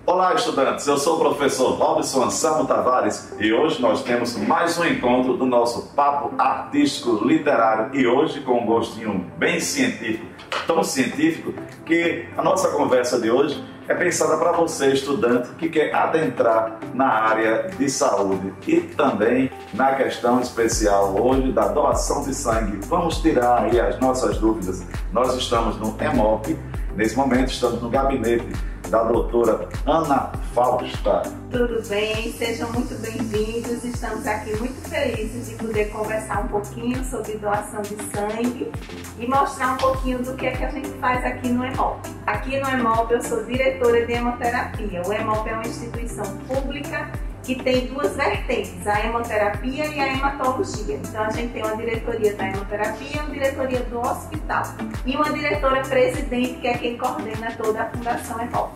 Olá, estudantes! Eu sou o professor Robson Anselmo Tavares e hoje nós temos mais um encontro do nosso Papo Artístico Literário e hoje com um gostinho bem científico, tão científico que a nossa conversa de hoje é pensada para você, estudante, que quer adentrar na área de saúde e também na questão especial hoje da doação de sangue. Vamos tirar aí as nossas dúvidas. Nós estamos no EMOP, nesse momento estamos no gabinete da doutora Ana Fausta. Tudo bem? Sejam muito bem-vindos. Estamos aqui muito felizes de poder conversar um pouquinho sobre doação de sangue e mostrar um pouquinho do que é que a gente faz aqui no EMOP. Aqui no EMOP eu sou diretora de hemoterapia. O EMOP é uma instituição pública que tem duas vertentes, a hemoterapia e a hematologia. Então a gente tem uma diretoria da hemoterapia e uma diretoria do hospital. E uma diretora presidente, que é quem coordena toda a Fundação EMOP.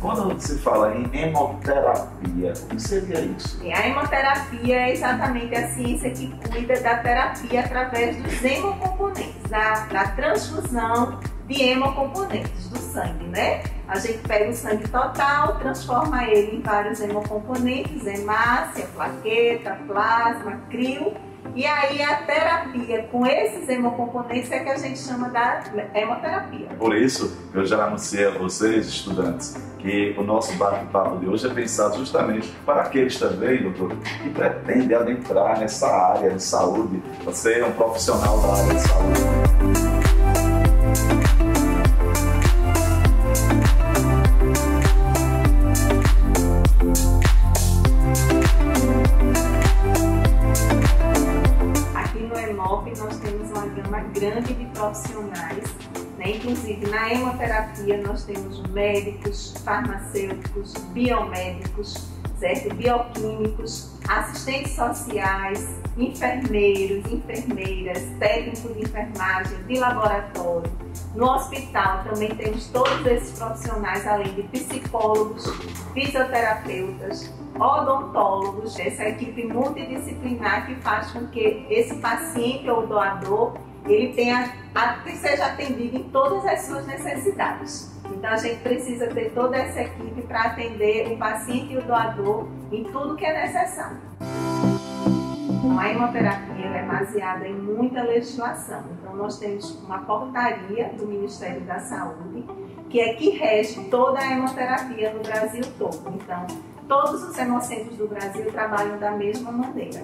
Quando se fala em hemoterapia, o que seria isso? A hemoterapia é exatamente a ciência que cuida da terapia através dos hemocomponentes, da transfusão de hemocomponentes do sangue, né? A gente pega o sangue total, transforma ele em vários hemocomponentes, hemácia, plaqueta, plasma, crio, e aí a terapia com esses hemocomponentes é que a gente chama da hemoterapia. Por isso, eu já anunciei a vocês, estudantes, que o nosso bate-papo de hoje é pensado justamente para aqueles também, doutor, que pretendem adentrar nessa área de saúde. Você é um profissional da área de saúde. Nós temos uma gama grande de profissionais, né? Inclusive na hemoterapia nós temos médicos, farmacêuticos, biomédicos, certo? Bioquímicos, assistentes sociais, enfermeiros, enfermeiras, técnicos de enfermagem, de laboratório. No hospital também temos todos esses profissionais, além de psicólogos, fisioterapeutas, odontólogos, essa equipe multidisciplinar que faz com que esse paciente ou doador ele seja atendido em todas as suas necessidades. Então a gente precisa ter toda essa equipe para atender o paciente e o doador em tudo que é necessário. Então, a hemoterapia é baseada em muita legislação. Então nós temos uma portaria do Ministério da Saúde que rege toda a hemoterapia no Brasil todo. Então todos os hemocentros do Brasil trabalham da mesma maneira.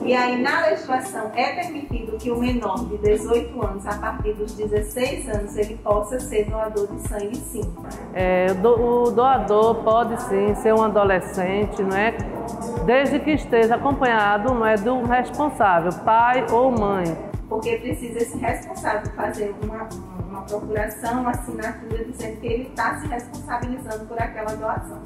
E aí, na legislação, é permitido que o menor de 18 anos, a partir dos 16 anos, ele possa ser doador de sangue, sim. O doador pode, sim, ser um adolescente, não é? Desde que esteja acompanhado, não é, do responsável, pai ou mãe. Porque precisa esse responsável fazer uma procuração, uma assinatura dizendo que ele está se responsabilizando por aquela doação.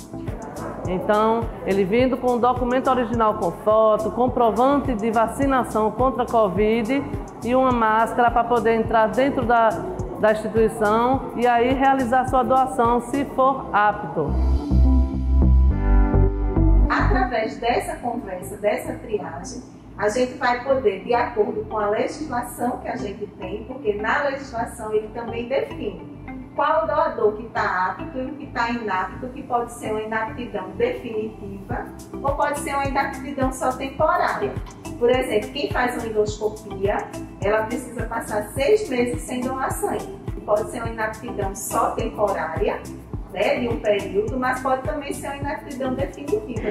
Então, ele vindo com o documento original com foto, comprovante de vacinação contra a Covid e uma máscara para poder entrar dentro da instituição e aí realizar sua doação, se for apto. Através dessa conversa, dessa triagem, a gente vai poder, de acordo com a legislação que a gente tem, porque na legislação ele também define qual o doador que está apto e o que está inapto, que pode ser uma inaptidão definitiva ou pode ser uma inaptidão só temporária. Por exemplo, quem faz uma endoscopia, ela precisa passar 6 meses sem doar sangue. Pode ser uma inaptidão só temporária, né, de um período, mas pode também ser uma inaptidão definitiva,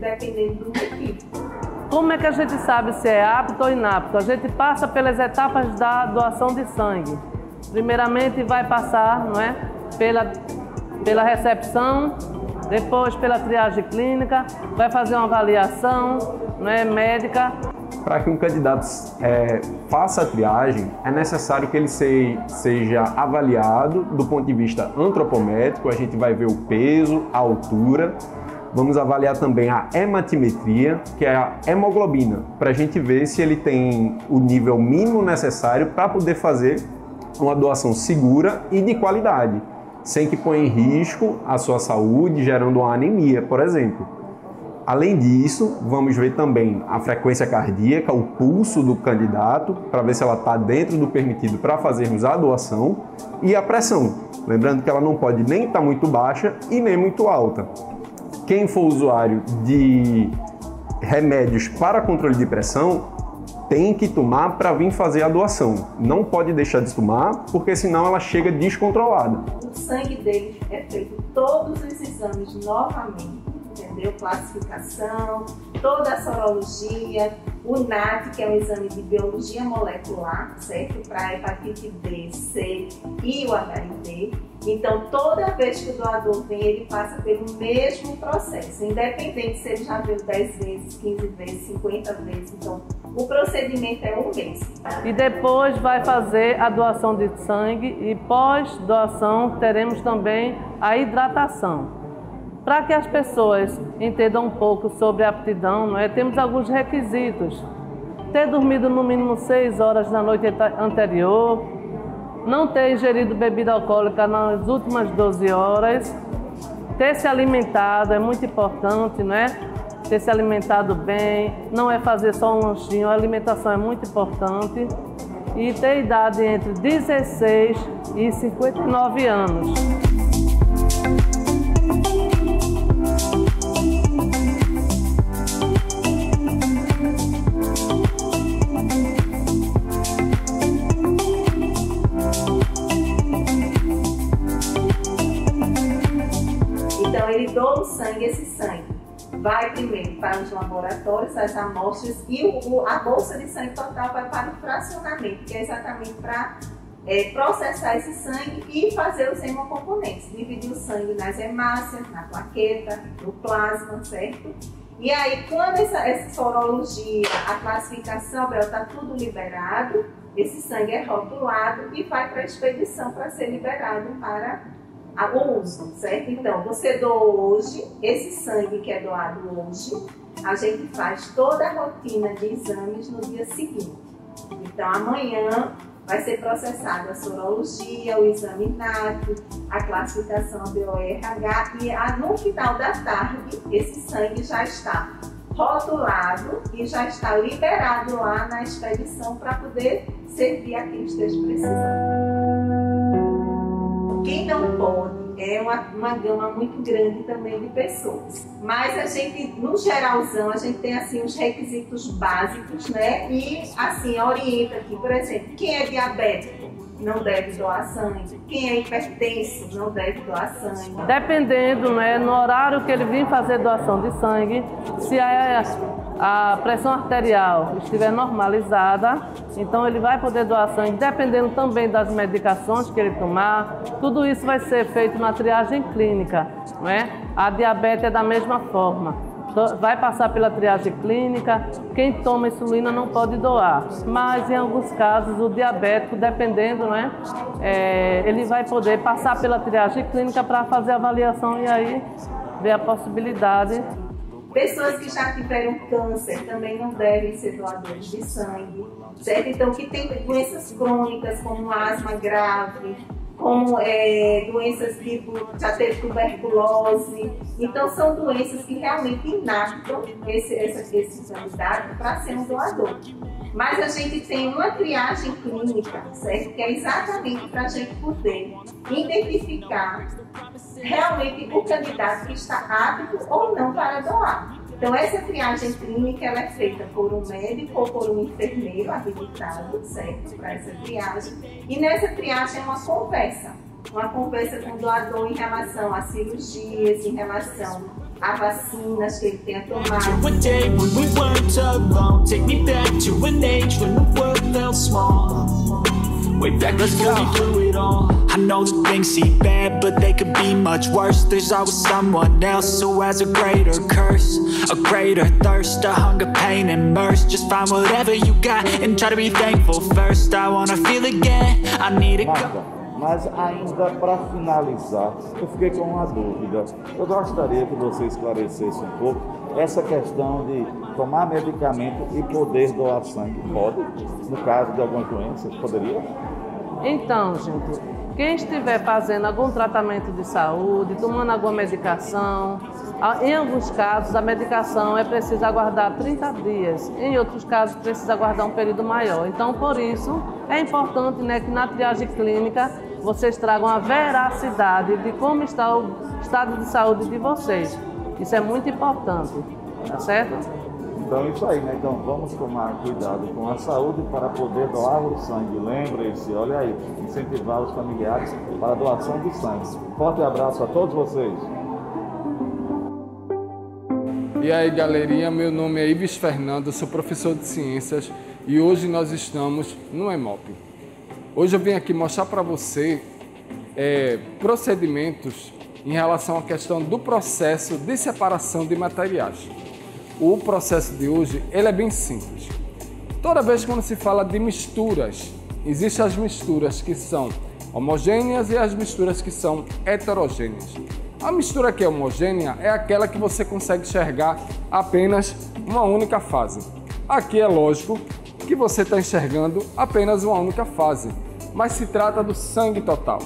dependendo do motivo. Como é que a gente sabe se é apto ou inapto? A gente passa pelas etapas da doação de sangue. Primeiramente vai passar, não é, pela recepção, depois pela triagem clínica, vai fazer uma avaliação, não é, médica. Para que um candidato faça a triagem, é necessário que ele seja avaliado do ponto de vista antropométrico. A gente vai ver o peso, a altura. Vamos avaliar também a hematimetria, que é a hemoglobina, para a gente ver se ele tem o nível mínimo necessário para poder fazer uma doação segura e de qualidade, sem que ponha em risco a sua saúde, gerando uma anemia, por exemplo. Além disso, vamos ver também a frequência cardíaca, o pulso do candidato, para ver se ela está dentro do permitido para fazermos a doação, e a pressão. Lembrando que ela não pode nem estar muito baixa e nem muito alta. Quem for usuário de remédios para controle de pressão, tem que tomar para vir fazer a doação. Não pode deixar de tomar, porque senão ela chega descontrolada. O sangue dele é feito todos os exames novamente, entendeu? Classificação, toda a sorologia, o NAT, que é um exame de biologia molecular, certo? Para hepatite B, C e o HIV. Então, toda vez que o doador vem, ele passa pelo mesmo processo, independente se ele já veio 10 vezes, 15 vezes, 50 vezes. Então, o procedimento é o mesmo. E depois vai fazer a doação de sangue e pós-doação teremos também a hidratação. Para que as pessoas entendam um pouco sobre a aptidão, temos alguns requisitos. Ter dormido no mínimo 6 horas na noite anterior, não ter ingerido bebida alcoólica nas últimas 12 horas, ter se alimentado, é muito importante, ter se alimentado bem, não é fazer só um lanchinho, a alimentação é muito importante, e ter idade entre 16 e 59 anos. Então ele doa o sangue, esse sangue vai primeiro para os laboratórios, as amostras, e a bolsa de sangue total vai para o fracionamento, que é exatamente para processar esse sangue e fazer os hemocomponentes, dividir o sangue nas hemácias, na plaqueta, no plasma, certo? E aí, quando essa sorologia, a classificação, está tudo liberado, esse sangue é rotulado e vai para a expedição para ser liberado para o uso, certo? Então, você doou hoje, esse sangue que é doado hoje, a gente faz toda a rotina de exames no dia seguinte. Então, amanhã vai ser processada a sorologia, o exame NAT, a classificação BORH e no final da tarde, esse sangue já está rotulado e já está liberado lá na expedição para poder servir a quem esteja precisando. Quem não pode é uma gama muito grande também de pessoas. Mas a gente, no geralzão, a gente tem assim os requisitos básicos, E assim orienta aqui, por exemplo, quem é diabético não deve doar sangue, quem é hipertenso não deve doar sangue. Dependendo, no horário que ele vir fazer doação de sangue, se a pressão arterial estiver normalizada, então ele vai poder doar sangue, dependendo também das medicações que ele tomar. Tudo isso vai ser feito na triagem clínica, A diabetes é da mesma forma. Vai passar pela triagem clínica, quem toma insulina não pode doar. Mas em alguns casos o diabético, dependendo, ele vai poder passar pela triagem clínica para fazer a avaliação e aí ver a possibilidade. Pessoas que já tiveram câncer também não devem ser doadores de sangue, certo? Então, que tem doenças crônicas como asma grave, como doenças tipo, já teve tuberculose. Então, são doenças que realmente inaptam esse candidato para ser um doador. Mas a gente tem uma triagem clínica, certo? Que é exatamente para a gente poder identificar realmente o candidato que está apto ou não para doar. Então, essa triagem clínica ela é feita por um médico ou por um enfermeiro habilitado, certo? Para essa triagem. E nessa triagem é uma conversa com o doador em relação a cirurgias, em relação a vacinas que ele tenha tomado. Way back, let's go. Through it all. I know that things seem bad, but they could be much worse. There's always someone else who has a greater curse, a greater thirst, a hunger, pain, and mercy. Just find whatever you got and try to be thankful first. I wanna feel again, I need it. Mas ainda para finalizar, eu fiquei com uma dúvida. Eu gostaria que você esclarecesse um pouco essa questão de tomar medicamento e poder doar sangue. Pode? No caso de algumas doenças, poderia? Então, gente, Quem estiver fazendo algum tratamento de saúde, tomando alguma medicação, em alguns casos a medicação é preciso aguardar 30 dias, em outros casos precisa aguardar um período maior. Então, por isso, é importante, né, que na triagem clínica vocês tragam a veracidade de como está o estado de saúde de vocês. Isso é muito importante, tá certo? Então é isso aí, né? Então vamos tomar cuidado com a saúde para poder doar o sangue. Lembre-se, olha aí, incentivar os familiares para a doação de sangue. Forte abraço a todos vocês. E aí, galerinha, meu nome é Ives Fernando, sou professor de ciências e hoje nós estamos no EMOP. Hoje eu vim aqui mostrar para você procedimentos em relação à questão do processo de separação de materiais. O processo de hoje ele é bem simples. Toda vez que se fala de misturas, existem as misturas que são homogêneas e as misturas que são heterogêneas. A mistura que é homogênea é aquela que você consegue enxergar apenas uma única fase. Aqui é lógico que você está enxergando apenas uma única fase, mas se trata do sangue total.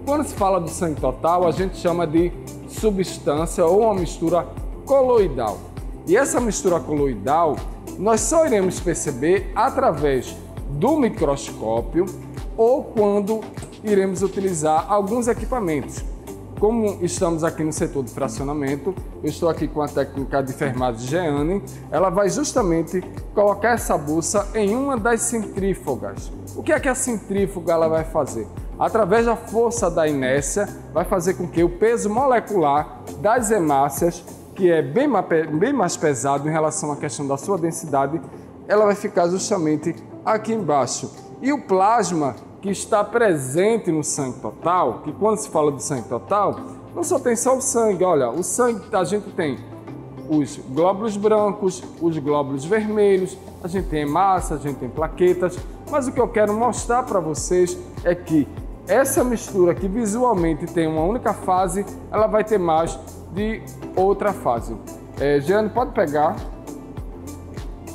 Quando se fala do sangue total, a gente chama de substância ou uma mistura coloidal. E essa mistura coloidal, nós só iremos perceber através do microscópio ou quando iremos utilizar alguns equipamentos. Como estamos aqui no setor de fracionamento, eu estou aqui com a técnica de enfermagem Jeane, ela vai justamente colocar essa bucha em uma das centrífugas. O que é que a centrífuga ela vai fazer? Através da força da inércia, vai fazer com que o peso molecular das hemácias, que é bem mais pesado em relação à questão da sua densidade, ela vai ficar justamente aqui embaixo. E o plasma que está presente no sangue total, que quando se fala do sangue total, não só tem só o sangue, olha, o sangue a gente tem os glóbulos brancos, os glóbulos vermelhos, a gente tem hemácias, a gente tem plaquetas, mas o que eu quero mostrar para vocês é que essa mistura que visualmente tem uma única fase, ela vai ter mais de outra fase. Jeane, pode pegar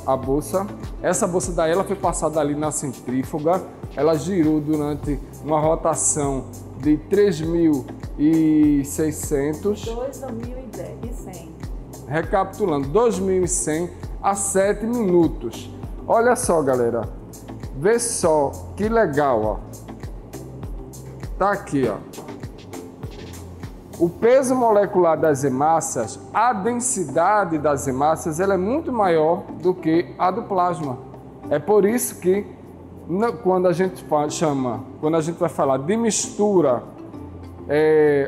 a bolsa. Essa bolsa daí ela foi passada ali na centrífuga, ela girou durante uma rotação de 3.600. 2.100. Recapitulando, 2.100 a 7 minutos. Olha só, galera. Vê só que legal, ó. Tá aqui, ó. O peso molecular das hemácias, a densidade das hemácias, ela é muito maior do que a do plasma. É por isso que quando a gente vai falar de mistura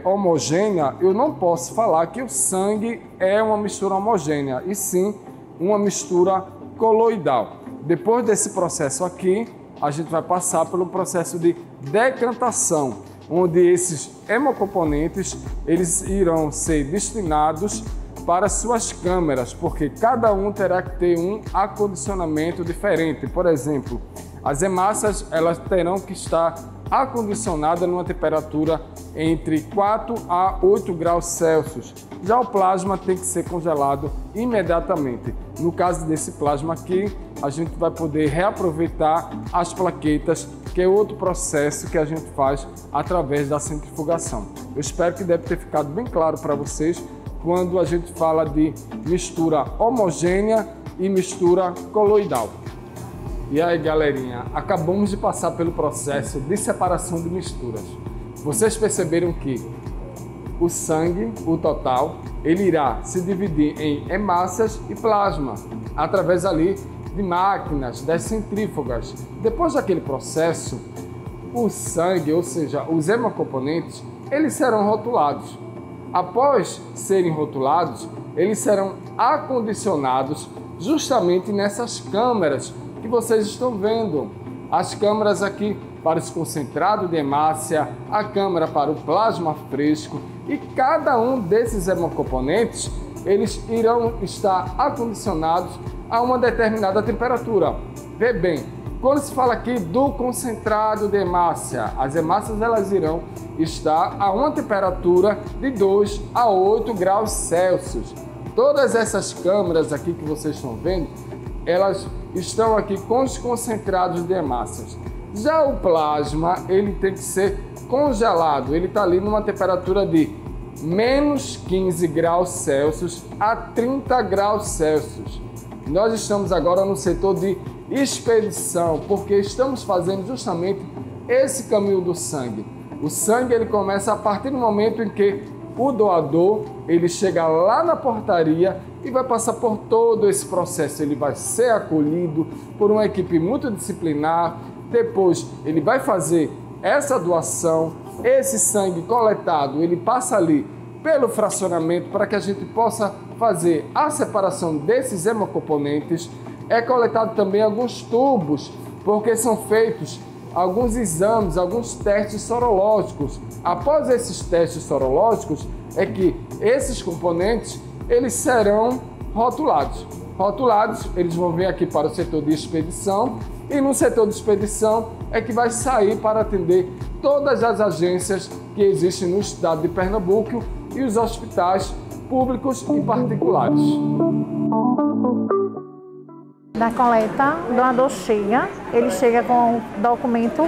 homogênea, eu não posso falar que o sangue é uma mistura homogênea, e sim uma mistura coloidal. Depois desse processo aqui, a gente vai passar pelo processo de decantação, onde esses hemocomponentes eles irão ser destinados para suas câmeras, porque cada um terá que ter um acondicionamento diferente. Por exemplo, as hemácias elas terão que estar acondicionadas numa temperatura entre 4 a 8 graus Celsius. Já o plasma tem que ser congelado imediatamente. No caso desse plasma aqui, a gente vai poder reaproveitar as plaquetas, que é outro processo que a gente faz através da centrifugação. Eu espero que deve ter ficado bem claro para vocês quando a gente fala de mistura homogênea e mistura coloidal. E aí, galerinha, acabamos de passar pelo processo de separação de misturas. Vocês perceberam que o sangue, o total, ele irá se dividir em hemácias e plasma, através ali de máquinas, das centrífugas. Depois daquele processo, o sangue, ou seja, os hemocomponentes, eles serão rotulados. Após serem rotulados, eles serão acondicionados justamente nessas câmeras que vocês estão vendo. As câmeras aqui para esse concentrado de hemácia, a câmara para o plasma fresco, e cada um desses hemocomponentes, eles irão estar acondicionados a uma determinada temperatura. Vê bem, quando se fala aqui do concentrado de hemácia, as hemácias elas irão estar a uma temperatura de 2 a 8 graus Celsius. Todas essas câmaras aqui que vocês estão vendo, elas estão aqui com os concentrados de hemácias. Já o plasma, ele tem que ser congelado, ele está ali numa temperatura de menos 15 graus Celsius a 30 graus Celsius. Nós estamos agora no setor de expedição, porque estamos fazendo justamente esse caminho do sangue. O sangue ele começa a partir do momento em que o doador ele chega lá na portaria e vai passar por todo esse processo. Ele vai ser acolhido por uma equipe multidisciplinar, depois ele vai fazer essa doação, esse sangue coletado, ele passa ali pelo fracionamento para que a gente possa fazer a separação desses hemocomponentes. É coletado também alguns tubos, porque são feitos alguns exames, alguns testes sorológicos. Após esses testes sorológicos, é que esses componentes eles serão rotulados. Rotulados, eles vão vir aqui para o setor de expedição e no setor de expedição é que vai sair para atender todas as agências que existem no estado de Pernambuco e os hospitais públicos e particulares. Na coleta, o doador chega, ele chega com o documento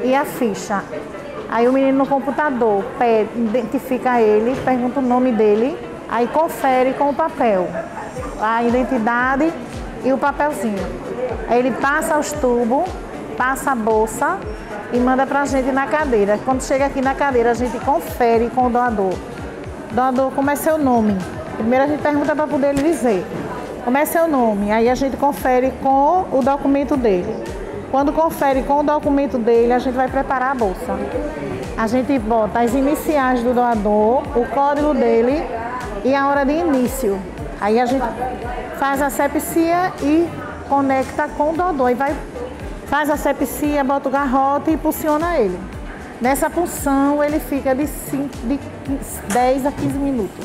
e a ficha. Aí o menino no computador identifica ele, pergunta o nome dele, aí confere com o papel, a identidade e o papelzinho. Aí ele passa os tubos, passa a bolsa e manda pra gente na cadeira. Quando chega aqui na cadeira, a gente confere com o doador. Doador, como é seu nome? Primeiro a gente pergunta para poder ele dizer. Como é seu nome? Aí a gente confere com o documento dele. Quando confere com o documento dele, a gente vai preparar a bolsa. A gente bota as iniciais do doador, o código dele e a hora de início. Aí a gente faz a asepsia e conecta com o doador. E faz a asepsia, bota o garrote e pulsiona ele. Nessa punção ele fica de 10 a 15 minutos.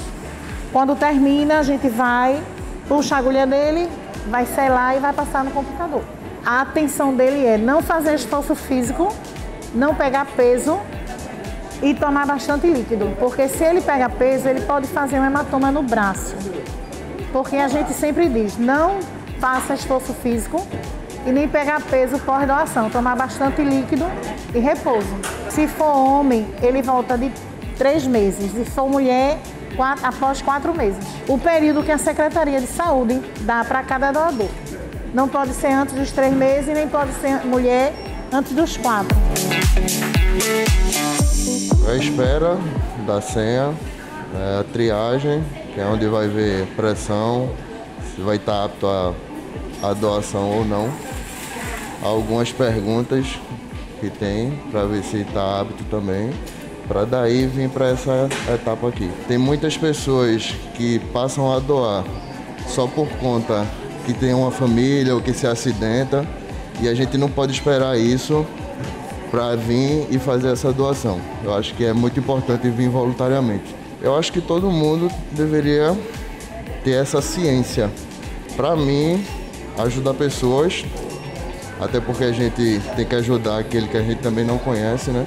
Quando termina, a gente vai, puxa a agulha dele, vai selar e vai passar no computador. A atenção dele é não fazer esforço físico, não pegar peso e tomar bastante líquido. Porque se ele pega peso, ele pode fazer um hematoma no braço. Porque a gente sempre diz, não faça esforço físico e nem pegar peso pós-doação. Tomar bastante líquido e repouso. Se for homem, ele volta de 3 meses. Se for mulher, após 4 meses. O período que a Secretaria de Saúde dá para cada doador. Não pode ser antes dos 3 meses e nem pode ser mulher antes dos 4. A espera da senha, a triagem, que é onde vai ver pressão, se vai estar apto a doação ou não. Algumas perguntas que tem para ver se está apto também, para daí vir para essa etapa aqui. Tem muitas pessoas que passam a doar só por conta que tem uma família ou que se acidenta e a gente não pode esperar isso para vir e fazer essa doação. Eu acho que é muito importante vir voluntariamente. Eu acho que todo mundo deveria ter essa ciência. Para mim, ajudar pessoas, até porque a gente tem que ajudar aquele que a gente também não conhece, né?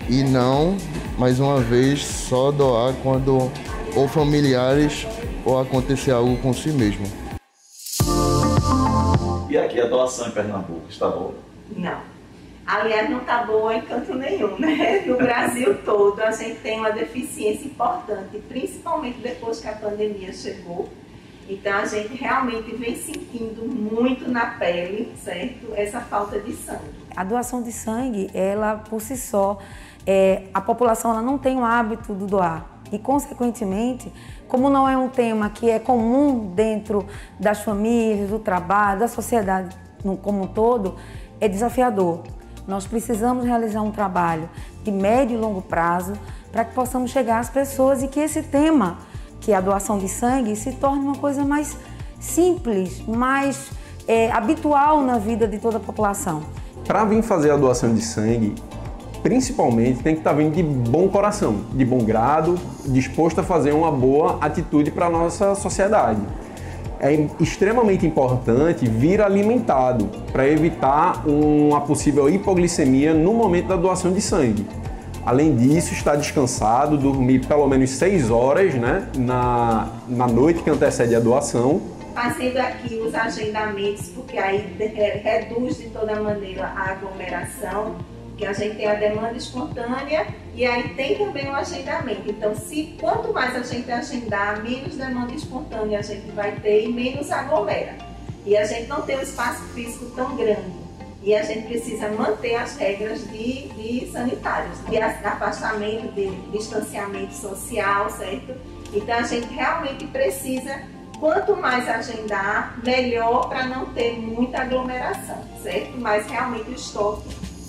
E não, mais uma vez, só doar quando ou familiares ou acontecer algo com si mesmo. E aqui a doação em Pernambuco está boa? Não. Aliás, não está boa em canto nenhum, né? No Brasil todo a gente tem uma deficiência importante, principalmente depois que a pandemia chegou. Então a gente realmente vem sentindo muito na pele, certo? Essa falta de sangue. A doação de sangue, ela por si só, a população ela não tem o hábito de doar. E, consequentemente, como não é um tema que é comum dentro das famílias, do trabalho, da sociedade como um todo, é desafiador. Nós precisamos realizar um trabalho de médio e longo prazo para que possamos chegar às pessoas e que esse tema, que é a doação de sangue, se torne uma coisa mais simples, mais habitual na vida de toda a população. Para vir fazer a doação de sangue, principalmente tem que estar vindo de bom coração, de bom grado, disposto a fazer uma boa atitude para a nossa sociedade. É extremamente importante vir alimentado para evitar uma possível hipoglicemia no momento da doação de sangue. Além disso, estar descansado, dormir pelo menos 6 horas, né, na noite que antecede a doação. Fazendo aqui os agendamentos, porque aí reduz de toda maneira a aglomeração. que a gente tem a demanda espontânea e aí tem também o agendamento. Então, quanto mais a gente agendar, menos demanda espontânea a gente vai ter e menos aglomera. E a gente não tem um espaço físico tão grande. E a gente precisa manter as regras de sanitários, de afastamento, de distanciamento social, certo? Então, a gente realmente precisa, quanto mais agendar, melhor para não ter muita aglomeração, certo? Mas realmente o estoque,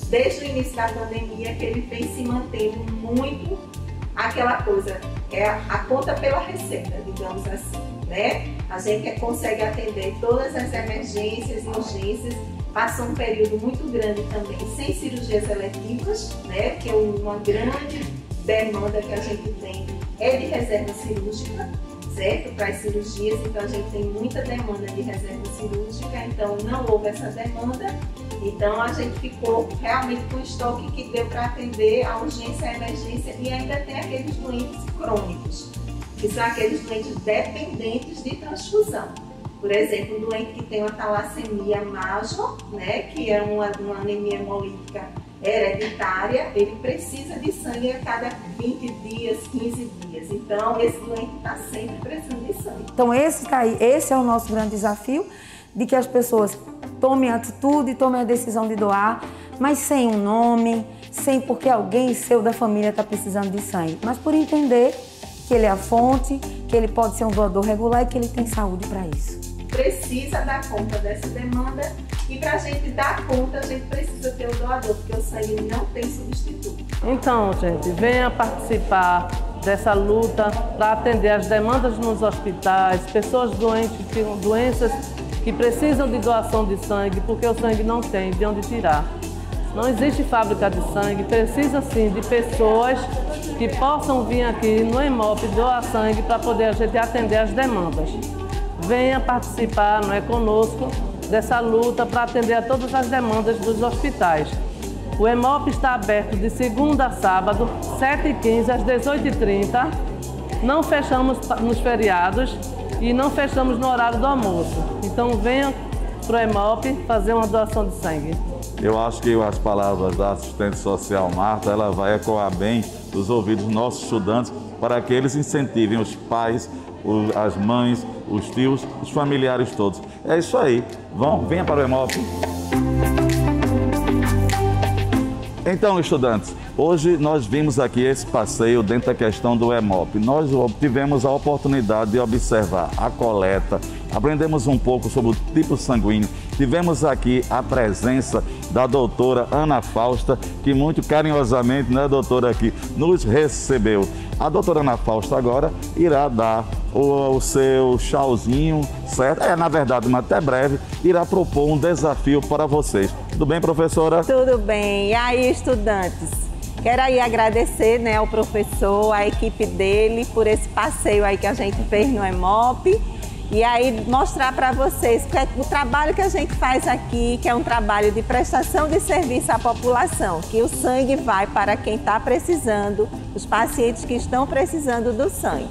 desde o início da pandemia, que ele vem se mantendo muito aquela coisa, é a conta pela receita, digamos assim, né? A gente consegue atender todas as emergências e urgências, passa um período muito grande também sem cirurgias eletivas, né? Que é uma grande demanda que a gente tem é de reserva cirúrgica, certo? Para as cirurgias, então a gente tem muita demanda de reserva cirúrgica, então não houve essa demanda, então a gente ficou realmente com estoque que deu para atender a urgência e a emergência, e ainda tem aqueles doentes crônicos, que são aqueles doentes dependentes de transfusão. Por exemplo, um doente que tem uma talassemia major, né, que é uma anemia hemolítica hereditária, ele precisa de sangue a cada 20 dias, 15 dias. Então, esse doente está sempre precisando de sangue. Então, esse é o nosso grande desafio, de que as pessoas tomem a atitude, tomem a decisão de doar, mas sem um nome, sem porque alguém seu da família está precisando de sangue, mas por entender que ele é a fonte, que ele pode ser um doador regular e que ele tem saúde para isso. Precisa dar conta dessa demanda e para a gente dar conta, a gente precisa ter o doador, porque o sangue não tem substituto. Então, gente, venha participar dessa luta para atender as demandas nos hospitais, pessoas doentes que têm doenças que precisam de doação de sangue, porque o sangue não tem de onde tirar. Não existe fábrica de sangue, precisa sim de pessoas que possam vir aqui no Hemop doar sangue para poder a gente atender as demandas. Venha participar, não é, conosco dessa luta para atender a todas as demandas dos hospitais. O Hemop está aberto de segunda a sábado, 7h15 às 18h30. Não fechamos nos feriados e não fechamos no horário do almoço. Então venha para o Hemop fazer uma doação de sangue. Eu acho que as palavras da assistente social Marta, ela vai ecoar bem nos ouvidos dos nossos estudantes para que eles incentivem os pais, as mães, os tios, os familiares todos. É isso aí. Venha para o Hemop. Então, estudantes, hoje nós vimos aqui esse passeio dentro da questão do Hemop. Nós tivemos a oportunidade de observar a coleta, aprendemos um pouco sobre o tipo sanguíneo. Tivemos aqui a presença da doutora Ana Fausta, que muito carinhosamente, né, doutora, aqui nos recebeu. A doutora Ana Fausta agora irá dar o seu tchauzinho, certo? Na verdade, mas até breve, irá propor um desafio para vocês. Tudo bem, professora? Tudo bem. E aí, estudantes? Quero aí agradecer, né, ao professor, à equipe dele, por esse passeio aí que a gente fez no Hemop. E aí mostrar para vocês o trabalho que a gente faz aqui, que é um trabalho de prestação de serviço à população, que o sangue vai para quem está precisando, os pacientes que estão precisando do sangue.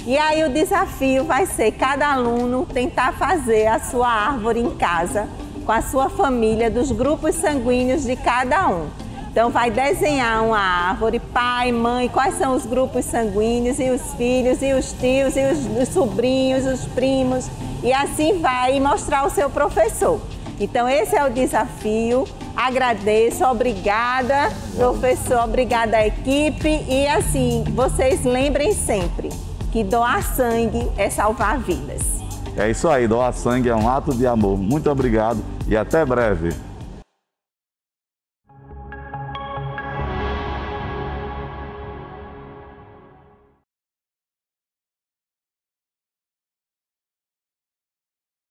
E aí o desafio vai ser cada aluno tentar fazer a sua árvore em casa, com a sua família, dos grupos sanguíneos de cada um. Então vai desenhar uma árvore, pai, mãe, quais são os grupos sanguíneos, e os filhos, e os tios, e os sobrinhos, os primos, e assim vai mostrar ao seu professor. Então esse é o desafio. Agradeço, obrigada, professor, obrigada à equipe. E assim, vocês lembrem sempre que doar sangue é salvar vidas. É isso aí, doar sangue é um ato de amor. Muito obrigado e até breve.